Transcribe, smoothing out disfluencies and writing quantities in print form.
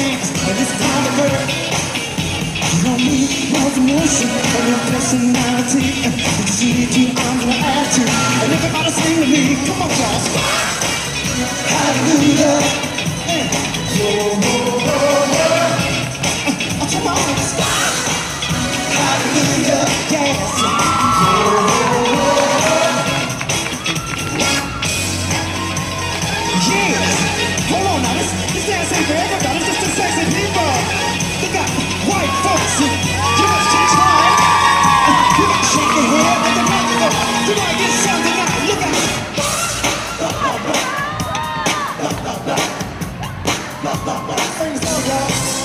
dance, and it's time to work. You don't need more emotion or your personality. You just need your arms and attitude. And everybody sing with me, come on, y'all. Hallelujah. Whoa, whoa, whoa, whoa. Come on, hallelujah, yes. Yeah. Hold on now, this dance ain't for everybody, just the sexy people. They got white folks, you must take time. You got to shake your head like a knuckle. You might get something out, look out. Sing the song, y'all.